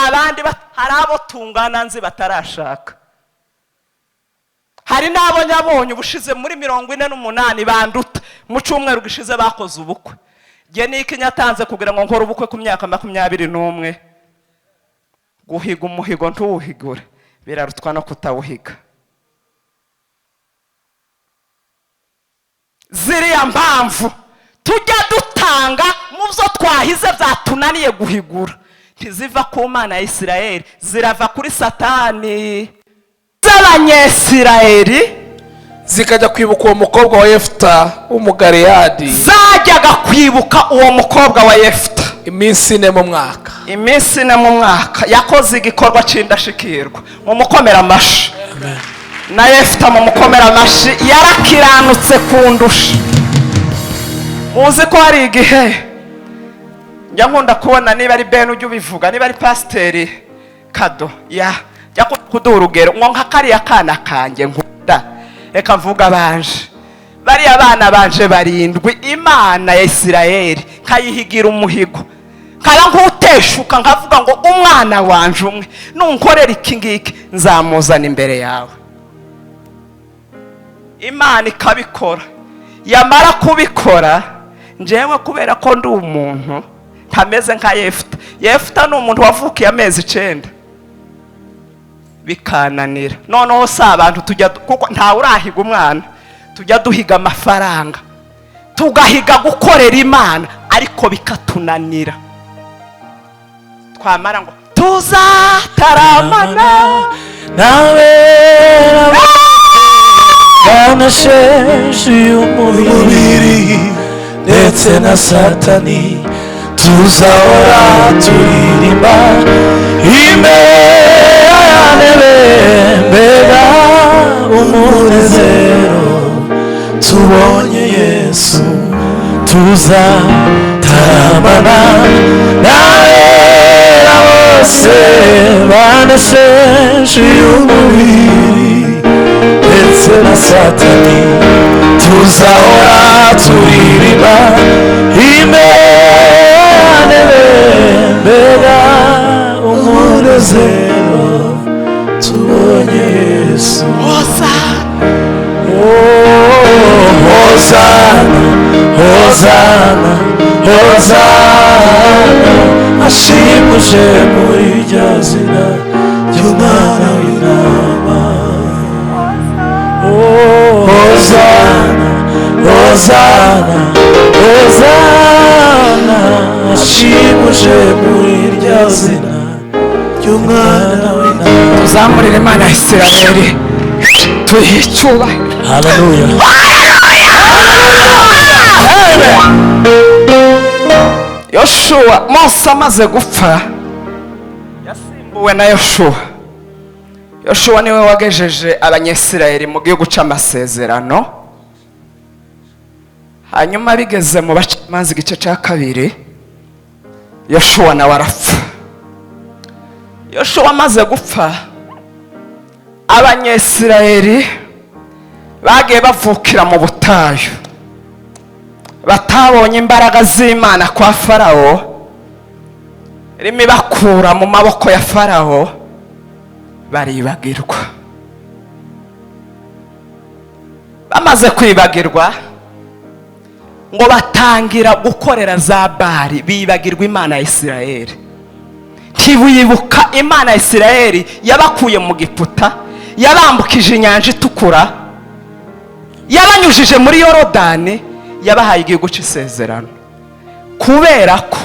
abandi hari abo tungana nzi batarashaka, hari n'abo nyabonye ubushize muri 48 banduta mu cyumweru gishize bakoze ubukwe. Nge niki nyatanze kugira ngo nkore ubukwe ku myaka 21. Guhiga umuhigo ntuwuhigure birarutwa no kutawuhiga. Ziriya mpamvu tujya dutanga mu byo twahize byatunaniye guhigura ntiziva ku Mana ya Isirayeli, zirava kuri Satani. Z'Abanyesirayeli zikajya kwibuka uwo mukobwa wa Yefuta w'umugaleyadi, zajyaga kwibuka uwo mukobwa wa Yefuta iminsi 4 mu mwaka. Iminsi 4 mu mwaka yakoze igikorwa cy'indashikirwa. Mu mukomera amashi na Yefuta, mu mukomera amashi yarakiranutse kundusha. Muzi ko hari igihe njya nkunda kubona, niba ari Ben ujye ubivuga, niba ari Pstr Kado jya kuduha urugero ngo nka kariya kana kanjye nkunda, reka mvuga banje bariya bana banje 7, Imana ya Isirayeli kayihigira umuhigo, kaya nkuteshuka nkavuga ngo umwana wanje umwe nunkorera iki ngiki nzamuzana imbere yawe. Imana ikabikora, yamara kubikora njewe kubera ko ndi umuntu ntameze nka Yefuta. Yefuta ni umuntu wavukiye amezi 9 bikananira. Noneho si abantu tujya, kuko ntawe urahiga umwana, tujya duhiga amafaranga, tugahiga gukorera Imana ariko bikatunanira. Twamara ngo tuzataramana nawe banasheje umubiri ndetse na Satani, tuzahora turirimba imbere y'intebe, mbega umunezero tubonye Yesu. Tuzataramana n'abera bose banasheje umubiri ndetse na Satani, tuzahora turirimba imbere y'intebe, mbega umunezero tubonye Yesu. Hosana, Hosana, Hosana, ashimuje muri rya zina ry'Umwana w'Intama. Hosana, Hosana, Hosana, ashimuje muri rya zina ry'Umwana w'Intama. tuzamurire Imana ya Isirayeli tuyicyubahire. Haleluya. Yoshua, Mose amaze gupfa yasimbuwe na Yoshua. Yoshua niwe wagejeje Abanyesirayeli mu gihugu cy'amasezerano. Hanyuma bigeze mu Bacamanza igice cya 2, Yoshua nawe arapfa. Yoshua amaze gupfa, Abanyesirayeli bagiye bavukira mu butayu, batabonye imbaraga z'Imana kwa Farawo, rimwe bakura mu maboko ya Farawo, baribagirwa. Bamaze kwibagirwa ngo batangira gukorera za Bali, bibagirwa Imana ya Isirayeli. Ntibibuka Imana ya Isirayeli yabakuye mu Giputa, yabambukije inyanja itukura, yabanyujije muri Yorodani, yabahaye igihugu cy'isezerano. Kubera ko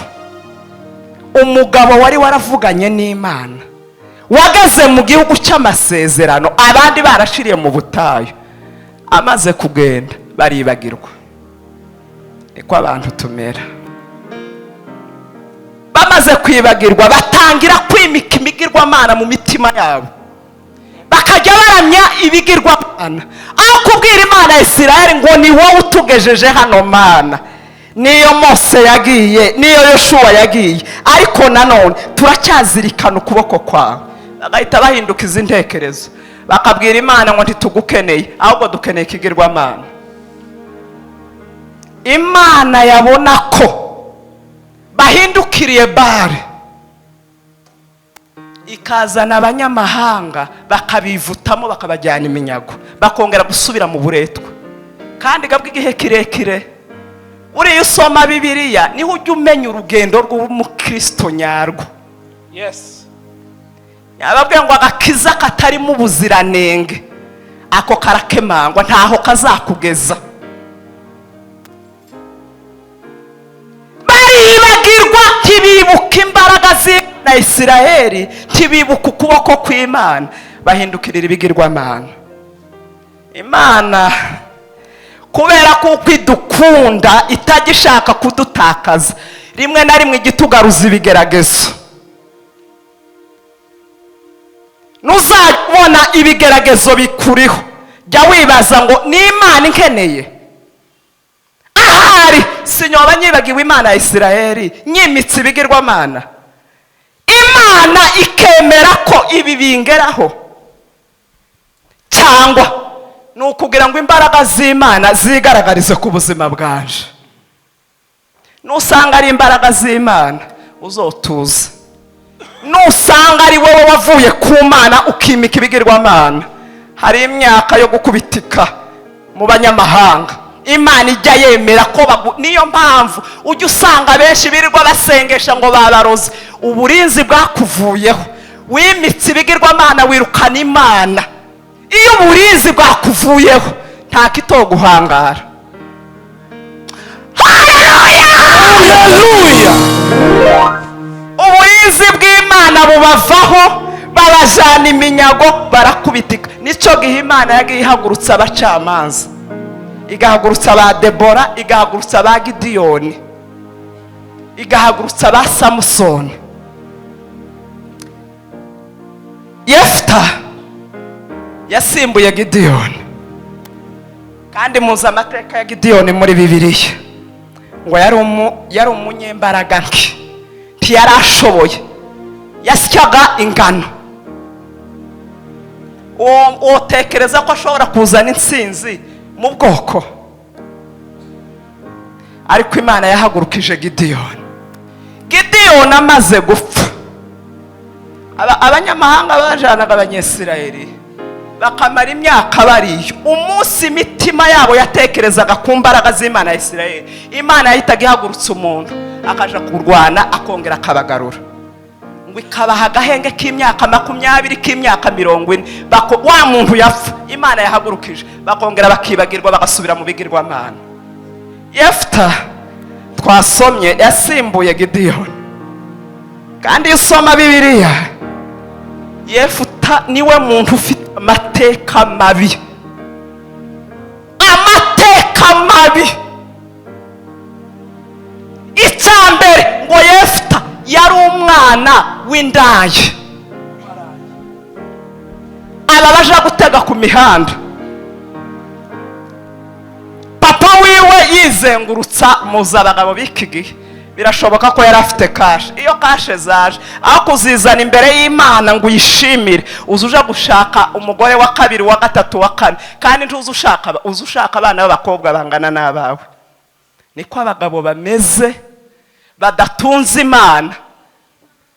umugabo wari waravuganye n'Imana wageze mu gihugu cy'amasezerano, abandi barashiriye mu butayu, amaze kugenda baribagirwa. Niko abantu tumera. Bamaze kwibagirwa batangira kwimika imigirwamana mu mitima yabo, bakajya baramya ibigirwamana aho kubwira Imana ya Isirayeli ngo ni wowe utugejeje hano Mana. Niyo Mose yagiye, niyo Yoshua yagiye, ariko nanone turacyazirikana ukuboko kwawe. Bagahita bahinduka izi ntekerezo, bakabwira Imana ngo ntitugukeneye, ahubwo dukeneye ikigirwamana. Imana yabona ko bahindukiriye Bali, ikazana abanyamahanga bakabivutamo bakabajyana iminyago bakongera gusubira mu buretwa kandi gabwe igihe kirekire. Uriya usoma Bibiliya niho ujya umenya urugendo rw'umukristo nyarwo. Yes. Yababwiye ngo agakiza katarimo ubuziranenge ako karakemangwa ntaho kazakugeza. Baribagirwa tibibuka imbaraga z'Imana Isiraheli, tibibuka ukuboko kw'Imana, bahindukirira ibigirwamana. Imana kubera kuko idukunda itagishaka kudutakaza, rimwe na rimwe igitugaruza ibigeragezo. Nuzabona ibigeragezo bikuriho, jya wibaza ngo ni Imana inkeneye. Ahari sinyoba nyibagiwe Imana ya Isiraheli nyimitse ibigirwamana, Imana ikemera ko ibi bingeraho, cyangwa nukugira ngo imbaraga z'Imana zigaragarize ku buzima bwanje. Nusanga ari imbaraga z'Imana uzotuza, nusanga ari wowe wavuye ku Mana ukimika ibigirwamana, hari imyaka yo gukubitika mu banyamahanga. Imana ijya yemera ko niyo mpamvu ujya usanga benshi birirwa basengesha ngo babaroze. Uburinzi bwakuvuyeho, wimitse ibigirwamana wirukana Imana. Iyo uburinzi bwakuvuyeho nta kitoguhangara. Haleluya. Uburinzi bw'Imana bubavaho, babajana iminyago barakubitika. Nico gihe Imana yagiye ihagurutsa abacamanza, igahagurutsa ba Debora, igahagurutsa ba Gidiyoni, igahagurutsa ba Samusoni. Yefta yasimbuye Gidiyoni, kandi muzi amateka ya Gidiyoni muri Bibiliya ngo yari umunyembaraga nke, ntiyarashoboye, yasyaga ingano. Utekereza ko ashobora kuzana intsinzi mu bwoko? Ariko Imana yahagurukije Gidiyoni. Gidiyoni amaze gupfa, abanyamahanga bajanaga abanyesirayeli bakamara imyaka bariyo. Umunsi imitima yabo yatekerezaga ku mbaraga z'Imana ya Isirayeli, Imana yahitaga ihagurutsa umuntu akaja kurwana akongera akabagarura, ngo ikabaha agahenge k'imyaka 20 k'imyaka 40. Wa muntu yapfa, Imana yahagurukije, bakongera bakibagirwa bagasubira mu bigirwamana. Yefta twasomye yasimbuye Gidiyoni, kandi iyo usoma Bibiliya Yefta niwe muntu ufite amateka mabi, amateka mabi. Icyambere ngo Yefta yari umwana w'indayi, aba baje gutega ku mihanda. Papa wiwe yizengurutsa muza abagabo b'iki gihe, birashoboka ko yari afite kashe. Iyo kashe zaje aho kuzizana imbere y'Imana ngo uyishimire, uzuja gushaka umugore wa kabiri wa gatatu wa kane, kandi uzushaka abana b'abakobwa bangana n'abawe. Niko abagabo bameze, badatunze Imana,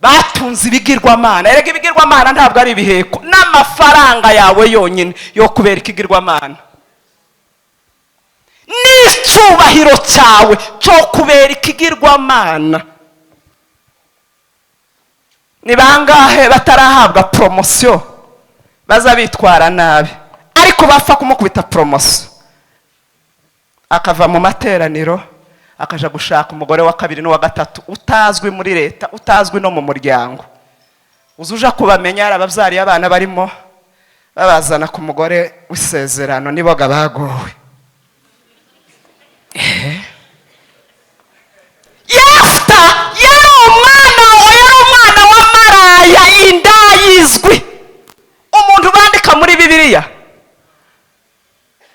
batunze ibigirwamana. Erega ibigirwamana ntabwo ari ibiheko n'amafaranga yawe yonyine yo kubera ikigirwamana, n'icyubahiro cyawe cyo kubera ikigirwamana. Ni bangahe batarahabwa promosiyo baza bitwara nabi, ariko bapfa kumukubita promosiyo akava mu materaniro akaja gushaka umugore wa kabiri n'uwa gatatu utazwi muri leta, utazwi no mu muryango. Uzuja kubamenya arababyariye abana barimo babazana ku mugore w'isezerano, niboga bagowe. Yefta yari umwana wa maraya, indayizwi, umuntu bandika muri Bibiliya.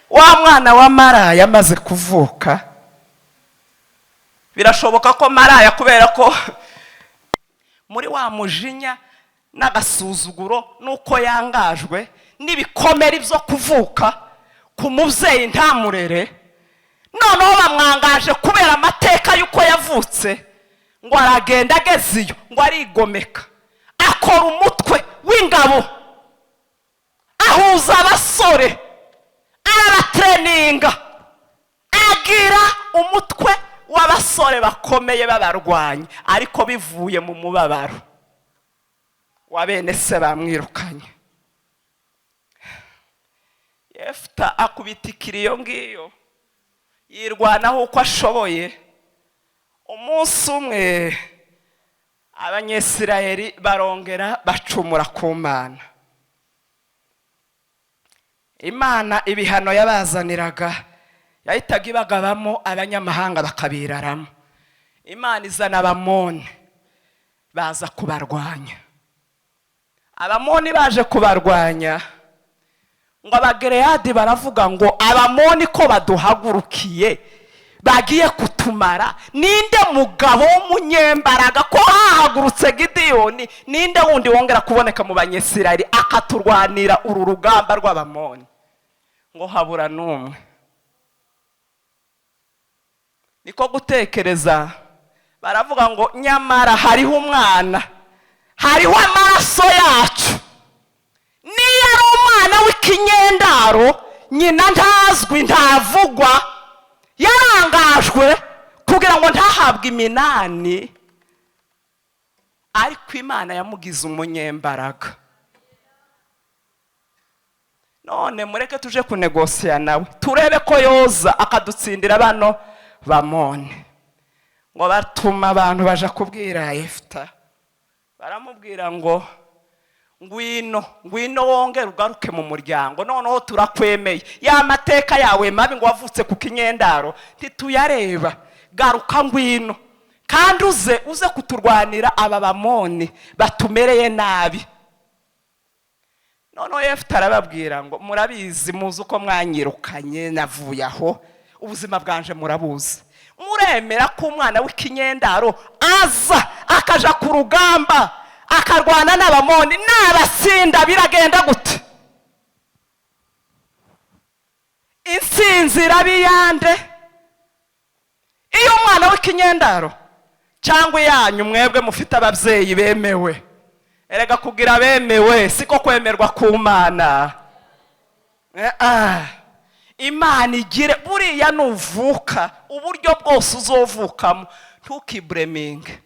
Wa mwana wa maraya amaze kuvuka, birashoboka ko maraya kubera ko muri wa mujinya n'agasuzuguro nuko yangajwe n'ibikomere byo kuvuka ku mubyeyi ntamurere, noneho bamwangaje kubera amateka y'uko yavutse, ngo aragenda agezeyo ngo arigomeka, akora umutwe abagore arabatreninga agira umutwe w'abasore bakomeye b'abarwanyi ariko bivuye mu mubabaro wa bene se bamwirukanye. Yefta akubitikira iyo ngiyo yirwanaho uko ashoboye. Umunsi umwe Abanyesirayeli barongera bacumura ku Mana. Imana ibihano yabazaniraga yahitaga ibagabamo abanyamahanga bakabiraramo. Imana izana Abamoni baza kubarwanya. Abamoni baje kubarwanya ngo Abagereyadi baravuga ngo Abamoni ko baduhagurukiye bagiye kutumara, ninde mugabo w'umunyembaraga ko hahagurutse Gideyoni, ninde wundi wongera kuboneka mu Banyesirayeli akaturwanira uru rugamba rw'Abamoni? Ngo habura n'umwe. Niko gutekereza baravuga ngo nyamara hariho umwana, hariho amaraso yacu. Niyo ari umwana w'ikinyendaro nyina ntazwi ntavugwa, yarangajwe kugira ngo ntahabwe iminani, ariko Imana yamugize umunyembaraga. None mureke tuje kunegosiya nawe turebe ko yoza akadutsindira bano Bamoni. Ngo batuma abantu baja kubwira Yefta, baramubwira ngo ngwino wongera ugaruke mu muryango, noneho turakwemeye. Ya mateka yawe mabi ngo wavutse ku kinyendaro ntituyareba, garuka ngwino kandi uze kuturwanira aba Bamoni batumereye nabi. Noneho Yefta arababwira ngo murabizi, muzi uko mwanyirukanye navuye aho, ubuzima bwanje murabuzi. Muremera ko umwana w'ikinyendaro aza akaja ku rugamba akarwana n'Abamoni n'abasinda biragenda gute? Intsinzi irabiyande iyo umwana w'ikinyendaro cyangwa yanyu mwebwe mufite ababyeyi bemewe? Erega kugira bemewe siko kwemerwa ku Mana. Imana igire buriya nuvuka uburyo bwose uzovukamo ntukibureminge,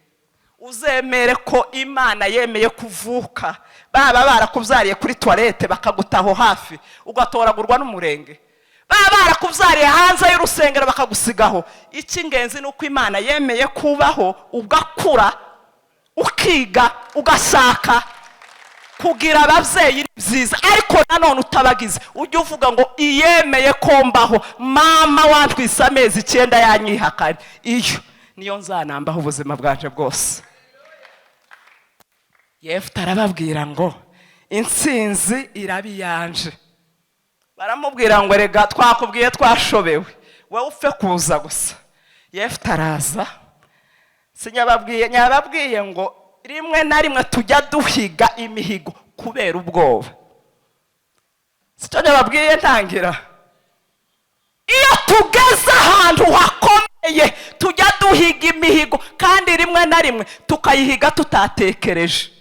uzemere ko Imana yemeye kuvuka. Baba barakubyariye kuri toilette bakagutaho hafi ugatoragurwa n'umurenge, baba barakubyariye hanze y'urusengero bakagusigaho, icy'ingenzi nuko Imana yemeye kubaho ugakura ukiga ugashaka kugira ababyeyi byiza. Ariko nanone utabagize ujye uvuga ngo iyemeye ko mbaho, mama wantwise amezi 9 yanyihakanye, iyo niyo nzanambaho ubuzima bwanje bwose. Yefta arababwira ngo intsinzi irabiyanje. Baramubwira ngo rega twakubwiye twashobewe, wowe upfe kuza gusa. Yefta araza. Nyababwiye ngo rimwe na rimwe tujya duhiga imihigo kubera ubwoba. Sicyo nyababwiye ntangira. Iyo tugeze ahantu hakomeye tujya duhiga imihigo, kandi rimwe na rimwe tukayihiga tutatekereje.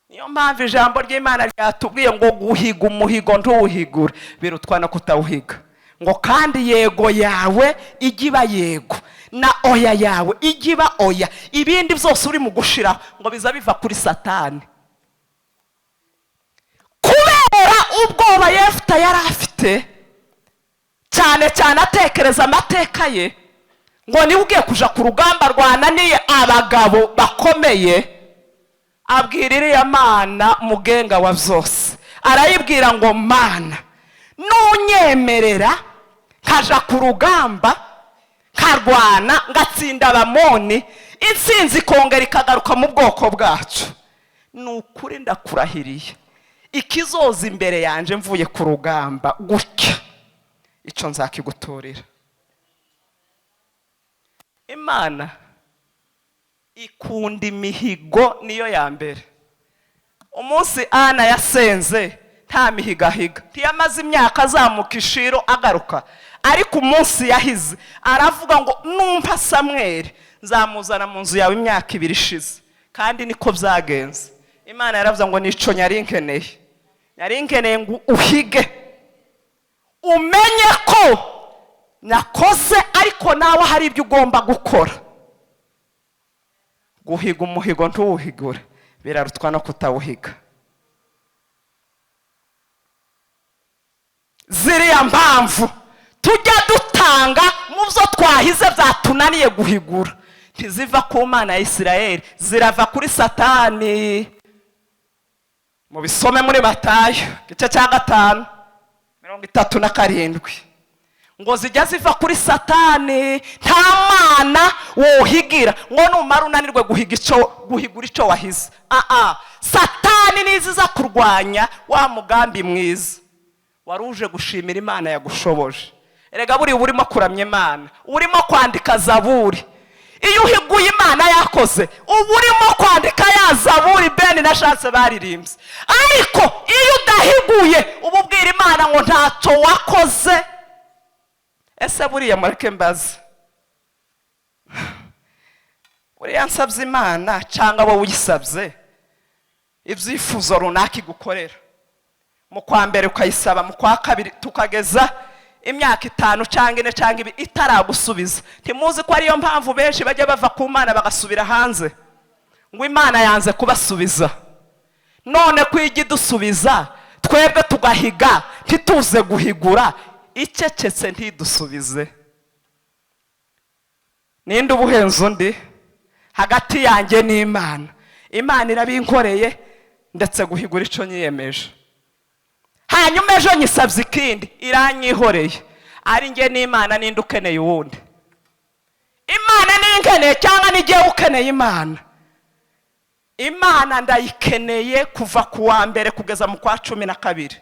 Niyo mpamvu ijambo ry'Imana ryatubwiye ngo guhiga umuhigo ntuwuhigure birutwa no kutawuhiga. Ngo kandi yego yawe igiba yego na oya yawe igiba oya, ibindi byose uri mu gushiraho ngo biza biva kuri Satani. Kubera ubwoba Yefta yari afite cyane cyane atekereza amateka ye, ngo niwe ugiye kuja ku rugamba rwananiye abagabo bakomeye, abwira iriya Mana mugenga wa byose, arayibwira ngo Mana nunyemerera nkaja ku rugamba karwana ngatsinda Abamoni, intsinzi kongera ikagaruka mu bwoko bwacu, nukuri ndakurahiriye ikizoza imbere yanje mvuye ku rugamba gutya ico nzakigutorera. Imana ikunda imihigo niyo ya mbere. Umunsi Ana yasenze nta mihigahiga, ntiyamaze imyaka azamuka ishiro agaruka, ariko umunsi yahize aravuga ngo numva Samweli nzamuzana mu nzu yawe imyaka 2 ishize. Kandi niko byagenze. Imana yaravuze ngo nico nyarinkeneye ngo uhige umenye ko nakoze ariko nawe hari ibyo ugomba gukora. Guhiga umuhigo ntuwuhigure birarutwa no kutawuhiga. Ziriya mpamvu tujya dutanga mu byo twahize byatunaniye guhigura ntiziva ku Mana ya Isirayeli, zirava kuri Satani. Mu bisome muri Matayo igice cya 5:37 ngo zijya ziva kuri Satani. Nta Mana wohigira ngo numara unanirwe guhigura icyo wahize. Satani niziza kurwanya wa mugambi mwiza waruje gushimira Imana yagushoboje. Erega buri urimo kuramya Imana, urimo kwandika zaburi. Iyo uhiguye Imana yakoze ubu urimo kwandika ya zaburi Beni na Chance baririmbye. Ariko iyo udahiguye ubu ubwira Imana ngo ntacyo wakoze. Ese buriya mureke mbaze, buriya nsabye Imana cyangwa wowe uyisabye ibyifuzo runaka igukorera, mu kwa mbere ukayisaba, mu kwa kabiri tukageza imyaka 5 cyangwa 4 cyangwa 2 itaragusubiza. Ntimuzi ko ariyo mpamvu benshi bajya bava ku Mana bagasubira hanze ngo Imana yanze kubasubiza. None kwigi dusubiza twebwe tugahiga ntituze guhigura, icecetse ntidusubize. Ninde ubuhenzo ndi hagati yanjye n'Imana? Imana irabinkoreye ndetse guhigura icyo nyiyemeje. Hanyuma ejo nyisabye ikindi iranyihoreye. Ari nge n'Imana ninde ukeneye uwundi? Imana ninkeneye cyangwa nige ukeneye Imana? Imana ndayikeneye kuva ku wa mbere kugeza mu kwa 12.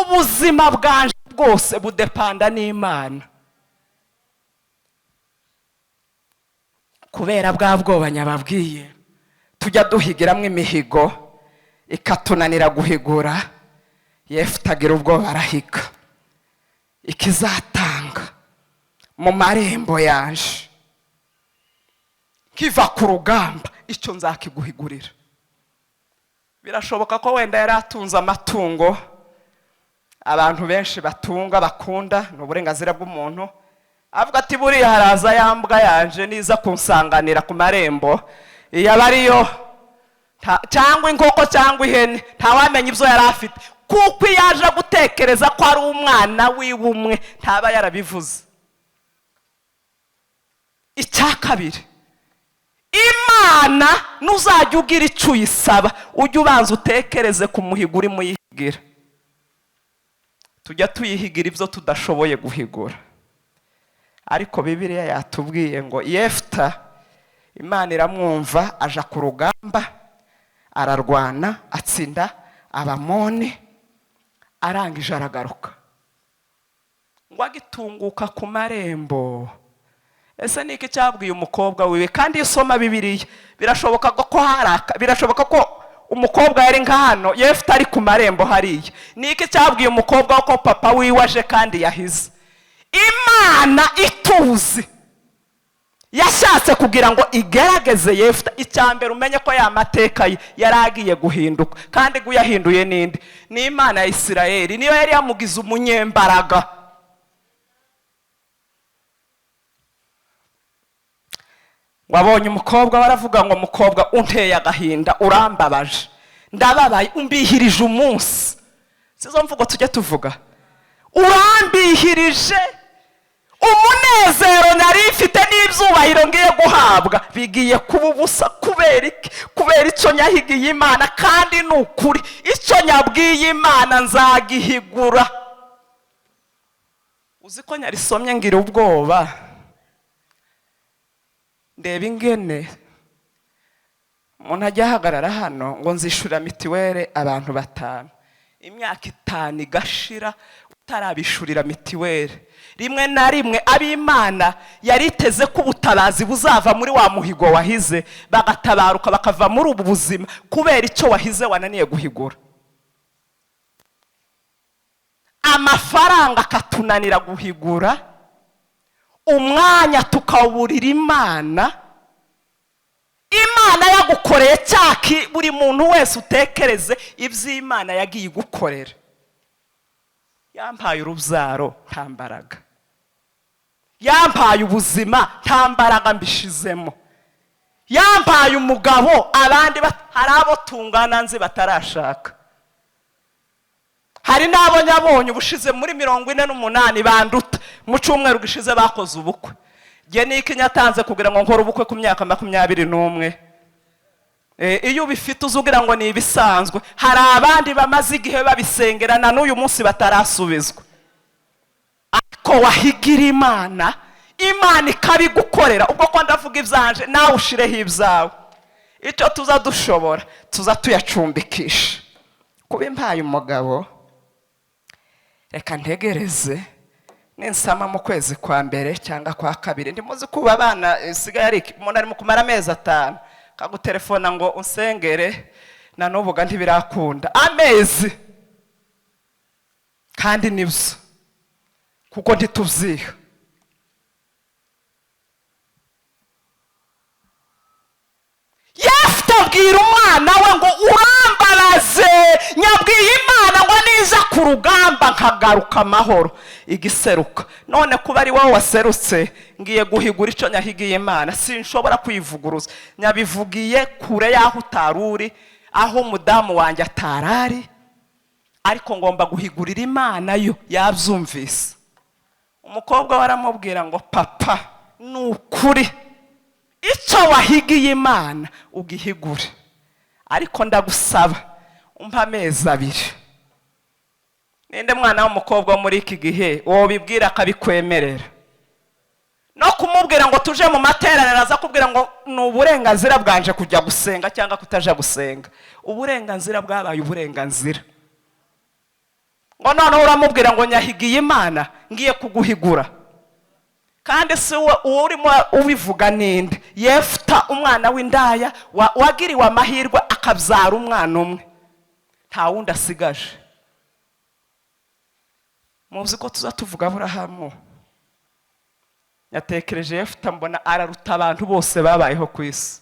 Ubuzima bwanje bwose budepanda n'Imana. Kubera bwa bwoba nyababwiye tujya duhigiramwe imihigo ikatunanira guhigura, yefutagira ubwoba arahiga. Ikizatanga mu marembo yanje kiva ku rugamba icyo nzakiguhigurira. Birashoboka ko wenda yari atunze amatungo abantu benshi batunga bakunda, n'uburenganzira bw'umuntu, avuga ati buriya haraza yambwa yanje niza kunsanganira ku marembo, yaba ariyo cyangwa inkoko cyangwa ihene, ntawamenya ibyo yari afite, kuko yaje gutekereza ko ari umwana wiwe umwe ntaba yarabivuze. Icya kabiri, Imana nuzajya ugira icyo uyisaba ujye ubanza utekereze ku muhigo uri muyihigira. Tujya tuyihigira ibyo tudashoboye guhigura, ariko Bibiliya yatubwiye ngo Yefuta Imana iramwumva aja ku rugamba ararwana atsinda Abamoni, arangije aragaruka ngo agitunguka ku marembo. Ese niki cyabwiye umukobwa wiwe? Kandi usoma Bibiliya birashoboka ko umukobwa yari nka hano, Yefuta ari ku marembo hariya. Niki cyabwiye umukobwa ko papa wiwe aje kandi yahize? Imana ituzi yashatse kugira ngo igerageze Yefuta. Icyambere umenye ko ya mateka yaragiye guhinduka, kandi guyahinduye ninde? Ni Imana ya Isirayeli, niyo yari yamugize umunyembaraga. Wabonye umukobwa baravuga ngo umukobwa unteye agahinda, urambabaje, ndababaye, umbihirije umunsi. Sizo mvugo tujye tuvuga, urambihirije umunezero nari mfite n'ibyubahiro ngiye guhabwa bigiye kuba ubusa. Kubera icyo nyahigiye Imana, kandi ni ukuri icyo nyabwiye Imana nzagihigura. Uzi ko nyarisomye ngira ubwoba, ndeba ingene umuntu ajya ahagarara hano ngo nzishura mitiwere abantu 5, imyaka 5 igashira utarabishurira mitiwere. Rimwe na rimwe ab'Imana yariteze ko ubutabazi buzava muri wa muhigo wahize, bagatabaruka bakava muri ubu buzima kubera icyo wahize wananiye guhigura. Amafaranga akatunanira guhigura, umwanya tukawuburira Imana. Imana yagukoreye cyaki, buri muntu wese utekereze iby'Imana yagiye gukorera. yampaye urubyaro nta mbaraga, yampaye ubuzima nta mbaraga mbishizemo, yampaye umugabo abandi hari abo tungana nzi batarashaka, hari n'abo nyabonye ubushize muri 48 banduta mu cyumweru gishize bakoze ubukwe. Nge niki nyatanze kugira ngo nkore ubukwe ku myaka 21. Iyo bifite uzugira ngo ni ibisanzwe, hari abandi bamaze igihe babisengerana n'uyu munsi batarasubizwa. Ariko wahigira Imana, Imana ikabigukorera. Ubwo ko ndavuga ibyanje nawe ushireho ibyawe, icyo tuza dushobora tuza tuyacumbikisha. Kuba impaye umugabo, reka ntegereze ninsama mu kwezi kwa mbere cyangwa kwa kabiri. Ndimuzi kuba abana sigaye ari umuntu arimo kumara amezi 5 kagutelefona ngo unsengere, na n'ubuga ntibirakunda amezi, kandi nibyo kuko ntitubyiha. Yaftabwira umwana we ngo urambaraze, nyabwiye Imana ngo niza ku rugamba nkagaruka amahoro igiseruka. None kuba ari wowe waserutse ngiye guhigura icyo nyahigiye Imana, sinshobora kwivuguruza. Nyabivugiye kure y'aho utaruri, aho mudamu wanjye atarari, ariko ngomba guhigurira Imana yo yabyumvise. Umukobwa waramubwira ngo papa nukuri icyo wahigiye Imana ugihigure, ariko ndagusaba umpa amezi 2. Ninde mwana w'umukobwa muri iki gihe wowe bibwira akabikwemerera? No kumubwira ngo tuje mu materaniro aza kubwira ngo ni uburenganzira bwanje kujya gusenga cyangwa kutaja gusenga. Uburenganzira bwabaye uburenganzira. Ngo none uramubwira ngo nyahigiye Imana ngiye kuguhigura, kandi si uwo urimo ubivuga ninde? Yefta umwana w'indaya wagiriwe amahirwe akabyara umwana umwe, nta wundi asigaje. Muzi ko tuza tuvuga Aburahamu, yatekereje Yefta mbona araruta abantu bose babayeho ku isi,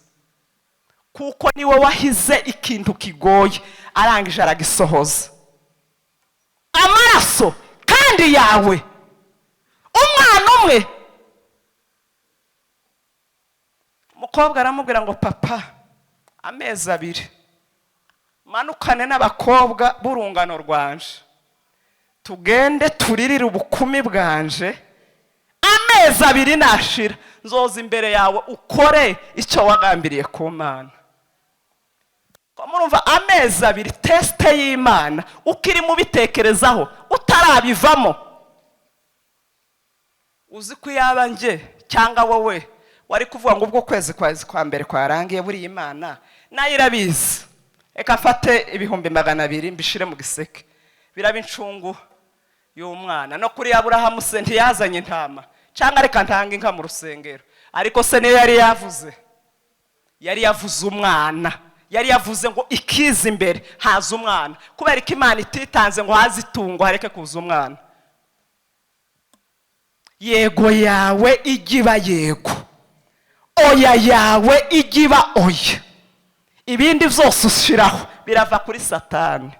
kuko niwe wahize ikintu kigoye arangije aragisohoza. Amaraso kandi yawe, umwana umwe. Umukobwa aramubwira ngo papa amezi 2 manukane n'abakobwa burungano rwanje, tugende turirire ubukumi bwanje, amezi 2 nashira nzoza imbere yawe ukore icyo wagambiriye ku Mana. Ko murumva amezi 2 teste y'Imana ukiri mu bitekerezaho utarabivamo. Uzi ko yaba nge cyangwa wowe wari kuvuga ngo ubwo kwezi kwa mbere kwarangiye buri Imana nayo irabizi, eka fate 200 mbishire mu giseke biraba incungu y'umwana. No kuri Aburahamu se ntiyazanye intama cyangwa reka ntanga inka mu rusengero, ariko se niyo yari yavuze umwana, yari yavuze ngo ikiza imbere haza umwana, kubera ko Imana ititanze ngo haze itungo hareke kuza umwana. Yego yawe igiba yego, oya yawe igiba oya, ibindi byose ushiraho birava kuri Satani.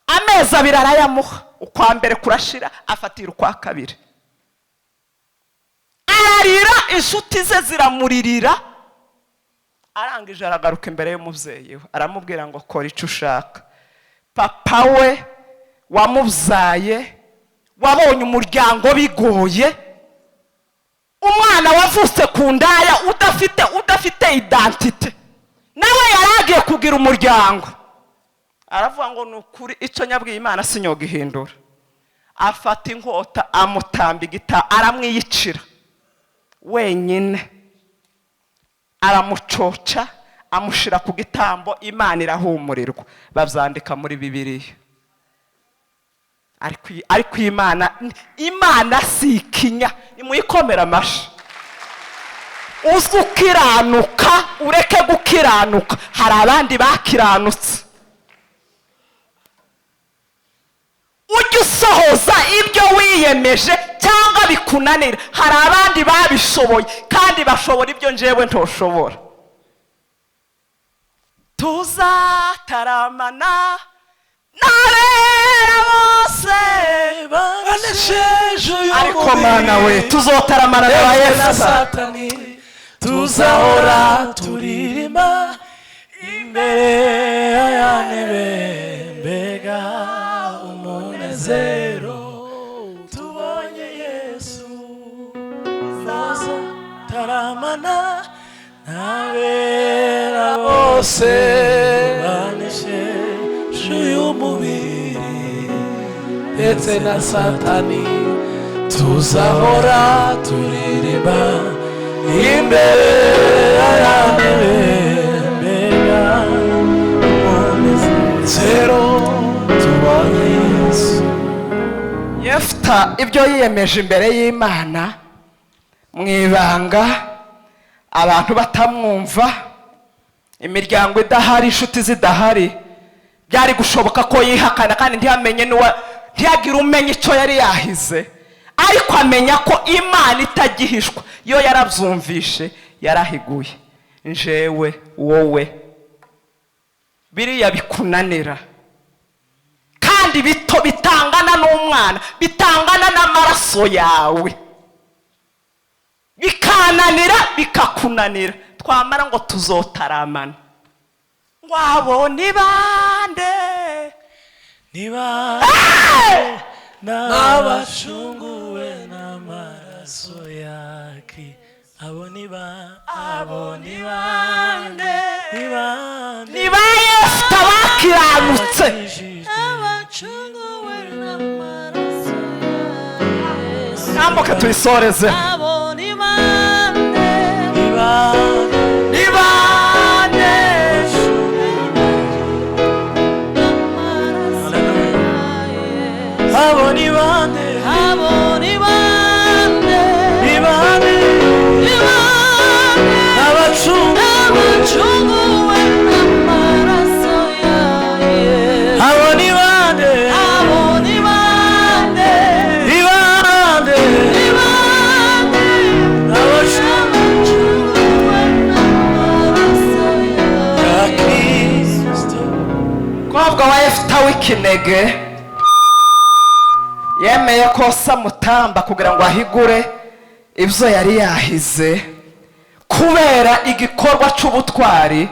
Amezi 2 arayamuha, ukwa mbere kurashira afatira ukwa kabiri, ararira, inshuti ze ziramuririra, arangije aragaruka imbere y'umubyeyi we aramubwira ngo kora icyo ushaka. Papa we wamubyaye, wabonye umuryango bigoye, umwana wavutse ku ndaya udafite identite, nawe yaragiye kugira umuryango. Aravuga ngo nukuri icyo nyabwiye Imana sinyoga ihindura. Afata inkota amutamba igita aramwiyicira wenyine, aramucoca amushira ku gitambo. Imana irahumurirwa, babyandika muri Bibiliya. Ariko Imana si ikinya, nimuyikomera amashi. Uzi ukiranuka ureke gukiranuka, hari abandi bakiranutse. Ujye usohoza ibyo wiyemeje cyangwa bikunanira, hari abandi babishoboye kandi bashobora ibyo njewe ntoshobora. Tuzataramana narera bose banesheje uyu ariko mana we tuzotaramana na Yesu Satani tuzahora turirimba imbere y'ayantebe mbega umunezero tubonye Yesu naza taramana n'abera bose banesheje uyu mubiri ndetse na Satani tuzahora turirimba imbere y'ayantebe mbega umunezero tubonye Yesu. Yefta ibyo yiyemeje imbere y'Imana mu ibanga, abantu batamwumva, imiryango idahari, inshuti zidahari, byari gushoboka ko yihakana kandi ntiyagire umenya icyo yari yahize, ariko amenya ko Imana itagihishwa. Yo yarabyumvishe, yarahiguye. Njewe wowe biriya bikunanira kandi bito bitangana n'umwana, bitangana n'amaraso yawe, bikananira bikakunanira, twamara ngo tuzotaramana. Wabo ni bande n'abacunguwe n'amaraso yake, abo ni bande ni ba Yefta bakiranutse, abacunguwe n'amaraso yake. nambuke tuyisoreze. Abo ni bande Ni bande abo ni bande abo ni bande ni bande abacunguwe n'amaraso yake. abo ni bande Abo ni bande ni bande abacunguwe n'amaraso ya yake. Kristo. umukobwa wa Yefta w'ikinege yemeye ko samutamba kugira ngo ahigure ibyo yari yahize kubera igikorwa cy'ubutwari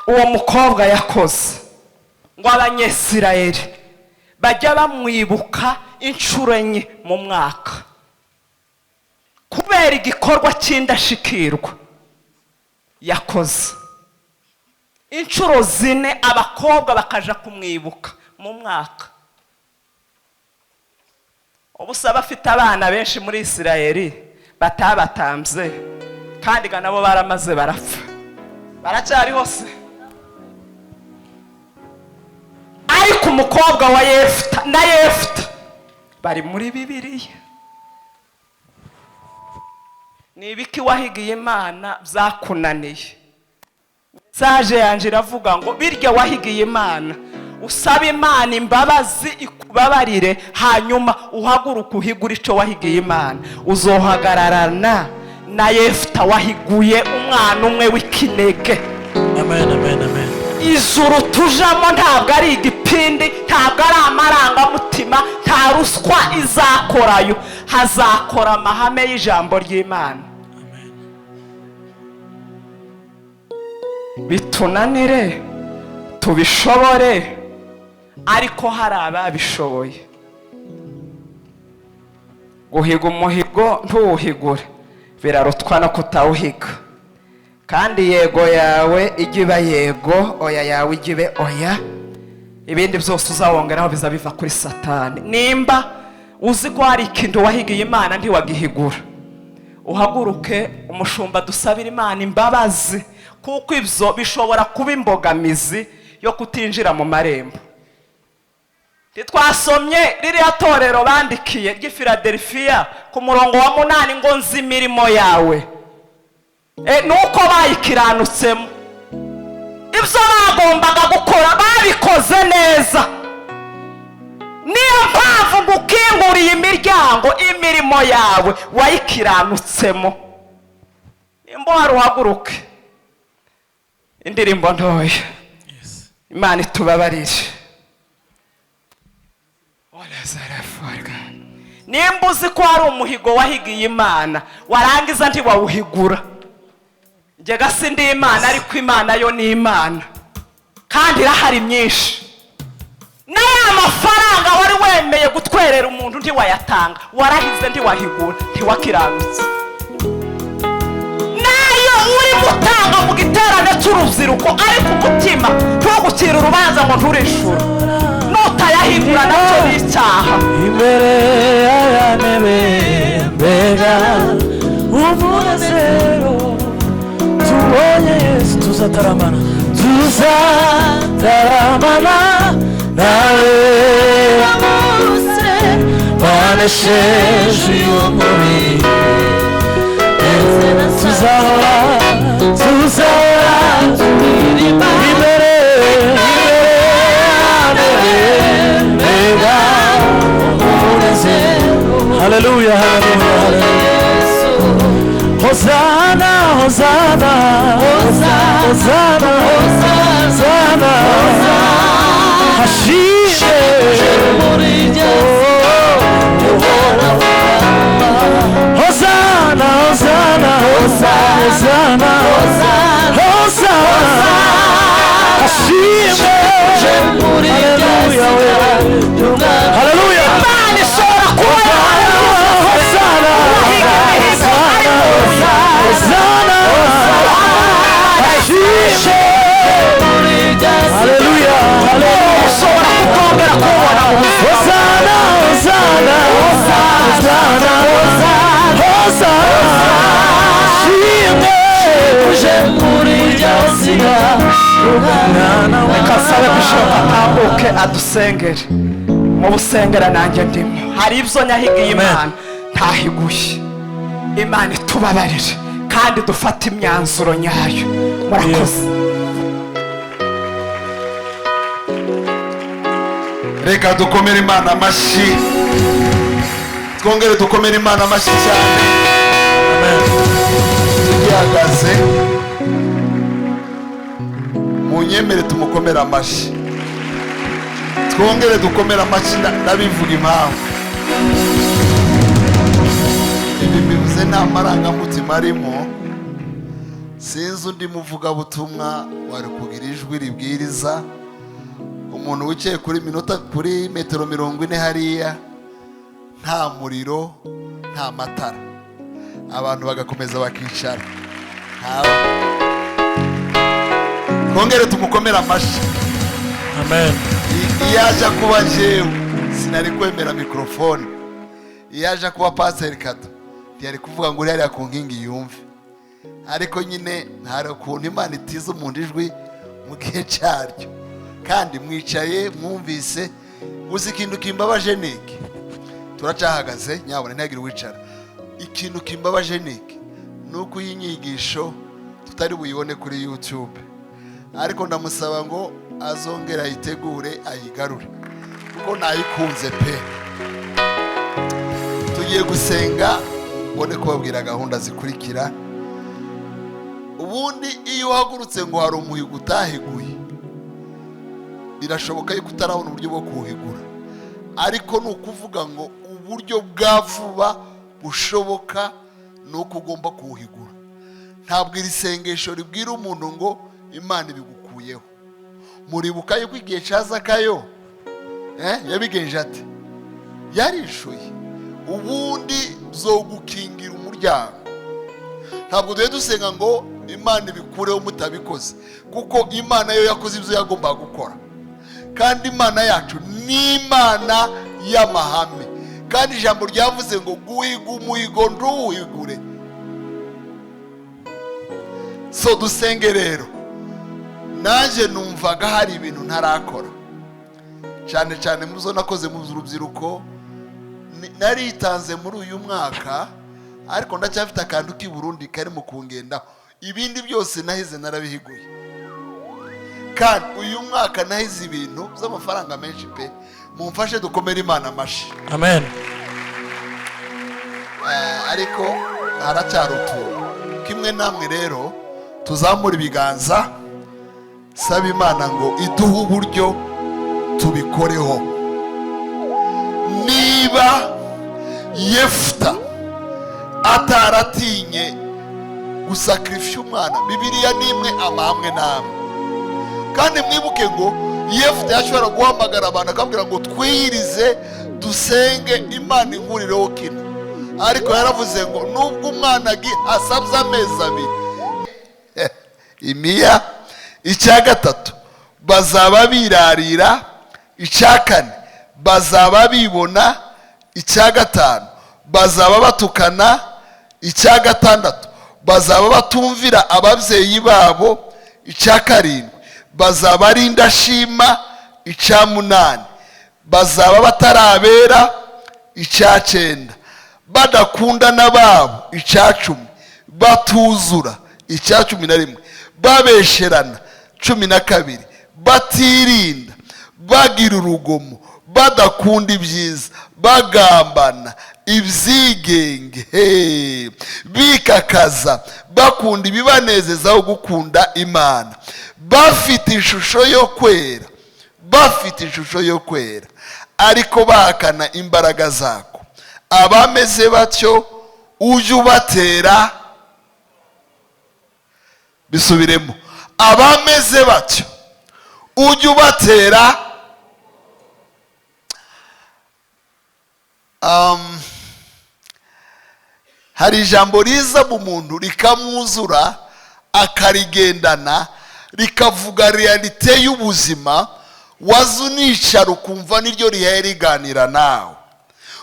uwo mukobwa yakoze, ngo Abanyesirayeli bajya bamwibuka inshuro enye mu mwaka kubera igikorwa cy'indashikirwa yakoze. Inshuro 4 abakobwa bakaja kumwibuka mu mwaka. Ubusa bafite abana benshi muri Isirayeli batabatamze kandi nabo baramaze barapfa, baracyari hose. Ariko umukobwa wa Yefta na Yefta bari muri Bibiliya. Ni ibiki wahigiye Imana byakunaniye? Saje yanje iravuga ngo birya wahigiye Imana, usaba Imana imbabazi ikubabarire, hanyuma uhaguruka uhigura icyo wahigiye Imana, uzohagararana na Yefta wahiguye umwana umwe w'ikinege. Amen, amen, amen. Ijuru tujamo ntabwo ari igipindi, ntabwo ari amarangamutima, nta ruswa izakorayo, hazakora amahame y'ijambo ry'Imana. Bitunanire tubishobore, ariko hari ababishoboye. Guhiga umuhigo ntuwuhigure birarutwa no kutawuhiga, kandi yego yawe ijya iba yego, oya yawe ijya ibe oya, ibindi byose uzawongeraho biza biva kuri Satani. Nimba uzi ko hari ikintu wahigiye Imana ntiwagihigura, uhaguruke umushumba dusabira Imana imbabazi, kuko ibyo bishobora kuba imbogamizi yo kutinjira mu marembo. Twasomye ririya torero bandikiye ry'i Philadelphia ku murongo wa 8 ngo nzi imirimo yawe, nuko bayikiranutsemo. Ibyo bagombaga gukora babikoze neza, niyo mpamvu gukinguriye imiryango imirimo yawe wayikiranutsemo. Nimba hari uhaguruke indirimbo ntoya, Imana itubabarire. nimba uzi ko hari umuhigo wahigiye Imana warangiza ntiwawuhigura. Njye si ndi Imana ariko Imana yo ni Imana kandi irahari myinshi. N'aya mafaranga wari wemeye gutwerera umuntu ntiwayatanga, warahize ntiwahigura, ntiwakiranutse. Nayo uri gutanga mu giterane cy'urubyiruko ariko umutima ntugukira urubanza ngo nturishura, nutayahigura nacyo ni icyaha. Imbere y'ayantebe mbega umunezero, tubonye Yesu tuzataramana nawe bose banesheje uyu mubiri. Tuzahora turirimba imbere mbega umunezero. Haleluya, haleluya, haleluya. Hosana, Hosana, Hosana, Hosana, Hashime muri Yesu. Hosana, Hosana, Hosana, Hosana, Hashime muri Yesu. Haleluya. Imana ishobora kuba Hosana, Hosana, Hashime muri Yesu. Haleluya, haleluya. Ishobora kutongera kubona Hosana, Hosana, Hosana, Hosana, Hashime uje muri Yesu. Reka sabe bishoboka atambuke adusengere. Mu busengera nanjye ndimo. Hari ibyo nyahigiye Imana ntahiguye. Imana itubabarire kandi dufate imyanzuro nyayo. Murakoze. Reka dukomere Imana amashyi, twongere dukomere Imana amashyi cyane. Tugihagaze munyemere tumukomere amashyi, twongere dukomere amashyi. Ndabivuga impamvu ibi bivuze nta marangamutima arimo. Sinzi undi muvugabutumwa wari kugira ijwi ribwiriza umuntu wicaye kuri metero 40 hariya, nta muriro nta matara, abantu bagakomeza bakicara. Twongere tumukomere amashyi. Amen. Iyo aje kuba jewe sinari kwemera mikrofone, iyo aje kuba Pastor Kado yari kuvuga ngo uri ku nkingi yumve, ariko nyine ntari ukuntu Imana itiza umuntu ijwi mu gihe cyaryo. Kandi mwicaye mwumvise. Uzi ikintu kimbabaje niki? Turacahagaze nyabone ntagire wicara. Ikintu kimbabaje niki nuko y'inyigisho tutari buyibone kuri YouTube, ariko ndamusaba ngo azongera ayitegure ayigarure kuko nayikunze pe. Tugiye gusenga mbone kubabwira gahunda zikurikira. Ubundi iyo uhagurutse ngo hari umuhigo utahiguye, birashoboka yuko utarabona uburyo bwo kuhigura, ariko nukuvuga ngo uburyo bwa vuba bushoboka nuko ugomba kuhigura. Ntabwo iri sengesho ribwira umuntu ngo Imana ibigukuyeho. Muribuka yuko igihe cyazakayo yabigenje ati yarishuye ubundi zo gukingira umuryango. Ntabwo duhe dusenga ngo Imana ibikureho mutabikoze, kuko Imana yo yakoze ibyo yagomba gukora. Kandi Imana yacu ni Imana y'amahame, kandi ijambo ryavuze ngo guhiga umuhigo ntuwuhigure. So dusenge rero. Naje numvaga hari ibintu ntarakora, cyane cyane muzo nakoze mu rubyiruko. Naritanze muri uyu mwaka, ariko ndacyafite akantu k'i Burundi kari mu kungenda. Ibindi byose nahize narabihiguye, kandi uyu mwaka nahize ibintu by'amafaranga menshi pe. Mumfashe dukomere Imana amashyi. Amen. Ariko haracyari utuntu. Kimwe namwe rero tuzamura ibiganza, saba Imana ngo iduhe uburyo tubikoreho. niba Yefuta ataratinye gusakrifiya umwana, Bibiliya nimwe amamwe namwe. Kandi mwibuke ngo Yefuta yashobora guhamagara abantu akabwira ngo twiyirize dusenge Imana inkurireho kino, ariko yaravuze ngo nubwo umwana asabye amezi abiri imiya, icya gatatu bazaba birarira, icya kane bazaba bibona, icya gatanu bazaba batukana, icya gatandatu bazaba batumvira ababyeyi babo, icya karindwi bazaba ari indashima, icya munani bazaba batarabera, icya cyenda badakundana babo, icya cumi batuzura, icya cumi na rimwe babesherana, cumi na kabiri batirinda, bagira urugomo, badakunda ibyiza, bagambana, ibyigenge, bikakaza, bakunda ibibanezezaho gukunda Imana, bafite ishusho yo kwera, bafite ishusho yo kwera, ariko bahakana imbaraga zako. Abameze batyo ujye ubatera, bisubiremo, abameze batyo ujye ubatera hari ijambo riza mu muntu rikamwuzura akarigendana, rikavuga realite y'ubuzima, wazunisha ukumva niryo rihaye riganira nawe.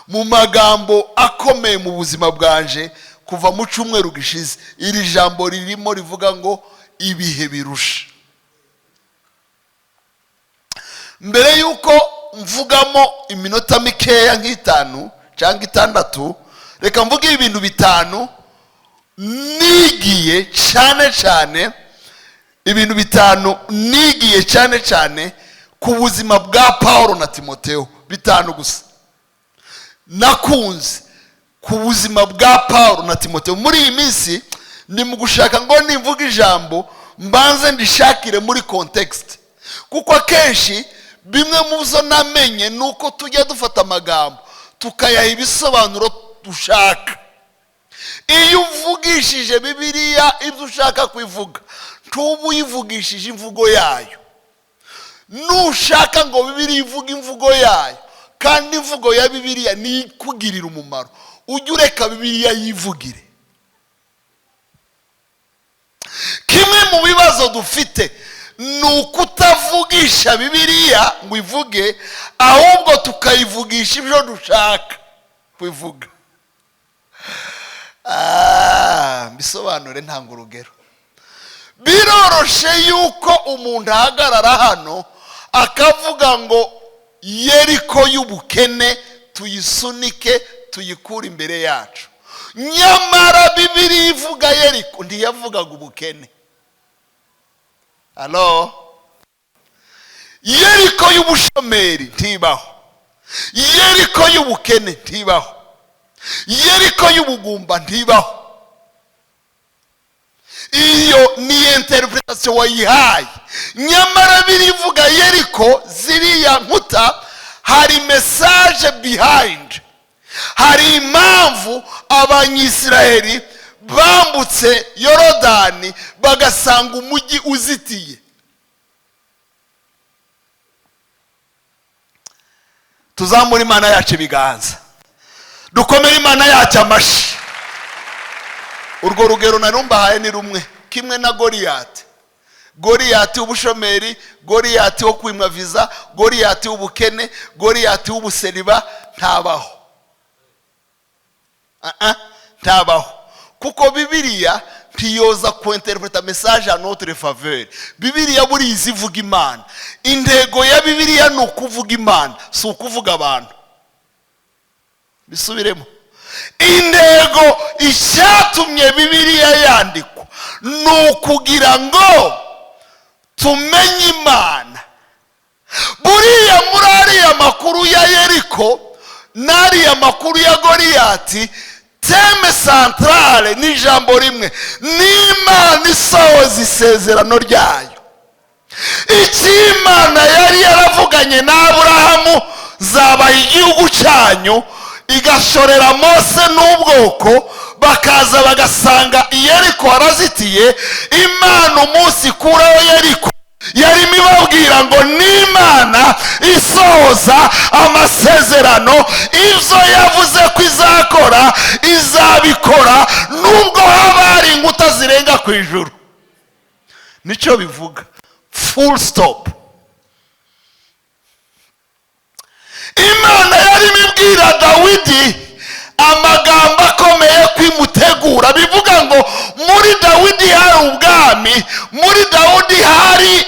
Mu magambo akomeye mu buzima bwanje kuva mu cyumweru gishize, iri jambo ririmo rivuga ngo ibihe birusha. Mbere yuko mvugamo iminota mikeya nk'itanu cyangwa itandatu, reka mvuge ibintu bitanu nigiye cyane cyane, ibintu bitanu nigiye cyane cyane ku buzima bwa Paulo na Timoteyo, bitanu gusa nakunze ku buzima bwa Paulo na Timoteyo. Muri iyi minsi ni mu gushaka ngo nimvuga ijambo mbanze ndishakire muri context, kuko akenshi bimwe mu byo namenye nuko tujya dufata amagambo tukayaha ibisobanuro dushaka. Iyo uvugishije Bibiliya ibyo ushaka kwivuga, ntuba uyivugishije imvugo yayo. Nushaka ngo Bibiliya ivuge imvugo yayo, kandi imvugo ya Bibiliya ni ikugirira umumaro, ujye ureka Bibiliya yivugire. Kimwe mu bibazo dufite ni ukutavugisha Bibiliya ngo ivuge, ahubwo tukayivugisha ibyo dushaka kwivuga. Bisobanure ntanga urugero. Biroroshe yuko umuntu ahagarara hano akavuga ngo Yeriko y'ubukene tuyisunike tuyikure imbere yacu, nyamara Bibiliya ivuga Yeriko, ntiyavugaga ubukene. Halo? Yeriko y'ubushomeri ntibaho, Yeriko y'ubukene ntibaho, Yeriko y'ubugumba ntibaho. Iyo ni interpretation wayihaye, nyamara birivuga Yeriko, ziriya nkuta hari message behind, hari impamvu abanyisiraheli bambutse Yorodani bagasanga umujyi uzitiye. Tuzamura Imana yacu ibiganza, dukomere Imana yacu amashi. Urwo rugero narumbahaye ni rumwe, kimwe na Goliyati. Goliyati w'ubushomeri, Goliyati wo kwimwa viza, Goliyati w'ubukene, Goliyati w'ubuseriba ntabaho. Ntabaho, kuko Bibiliya ntiyoza kuinterpreta message à notre faveur. Bibiliya buri izivuga Imana. Intego ya Bibiliya ni ukuvuga Imana, si ukuvuga abantu. Bisubiremo, intego icyatumye Bibiliya yandikwa ni ukugira ngo tumenye Imana. Buriya muri ariya makuru ya Yeriko n'ariya makuru ya Goliyati, teme centrale ni ijambo rimwe, ni Imana isohoza isezerano ryayo. Icyo Imana yari yaravuganye na Aburahamu zabaha igihugu cyanyu, igashorera Mose n'ubwoko, bakaza bagasanga Yeriko harazitiye. Imana umunsi ikuraho Yeriko yarimo ibabwira ngo n'Imana isohoza amasezerano, ibyo yavuze ko izakora izabikora, nubwo haba hari inkuta zirenga ku ijuru. Nicyo bivuga, full stop. Imana yarimo ibwira Dawidi amagambo akomeye kwimutegura, bivuga ngo muri Dawidi hari ubwami, muri Dawidi hari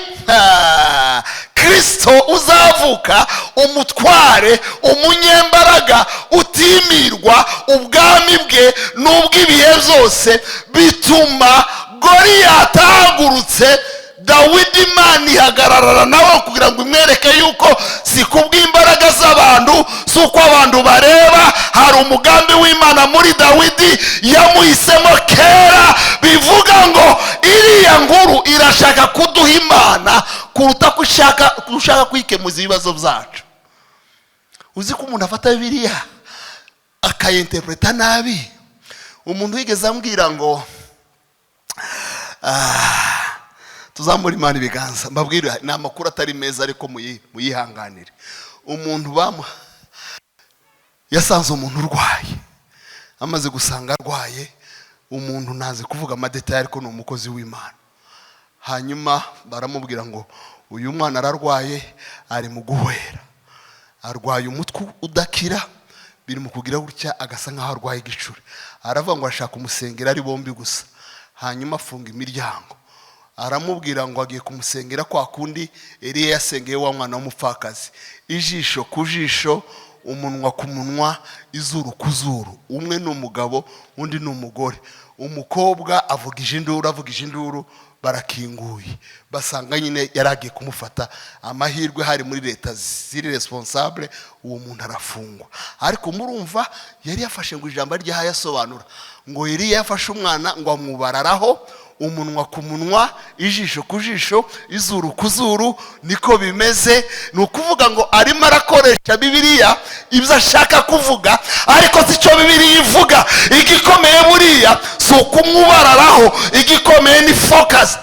Kristo uzavuka, umutware, umunyembaraga, utimirwa. Ubwami bwe n'ubw'ibihe byose, bituma Goliyati ahagurutse, Dawidi Imana ihagararana nawe kugira ngo imwereke yuko si kubw'imbaraga z'abantu, si uko abantu bareba, hari umugambi w'Imana muri Dawidi yamuhisemo kera. Bivuga ngo iriya nkuru irashaka kuduha Imana kuruta kushaka kwikemuza ibibazo byacu. Uzi ko umuntu afata Bibiliya akayinterpreta nabi. Umuntu wigeze ambwira ngo tuzamura Imana ibiganza, mbabwira ni amakuru atari meza ariko muyihanganire. Umuntu yasanze umuntu urwaye, amaze gusanga arwaye, umuntu ntazi kuvuga amadetaye ariko ni umukozi w'Imana. Hanyuma baramubwira ngo uyu mwana ararwaye, ari mu guhwera, arwaye umutwe udakira, biri mu kugira gutya, agasa nkaho arwaye igicuri. Aravuga ngo ashaka umusengera ari bombi gusa. Hanyuma afunga imiryango, aramubwira ngo agiye kumusengera kwa kundi Eliya yasengeye wa mwana w'umupfakazi, ijisho ku jisho, umunwa ku munwa, izuru ku zuru. Umwe ni umugabo, undi ni umugore. Umukobwa avugije induru, barakinguye, basanga nyine yaragiye kumufata. Amahirwe hari muri leta ziri responsable, uwo muntu arafungwa. Ariko murumva yari yafashe ngo ijambo ryaha yasobanura ngo Eliya yafashe umwana ngo amubararaho, umunwa ku munwa, ijisho ku jisho, izuru ku zuru. Niko bimeze. Ni ukuvuga ngo arimo arakoresha Bibiliya ibyo ashaka kuvuga, ariko si cyo Bibiliya ivuga. Igikomeye buriya si ukumwubararaho, igikomeye ni focus.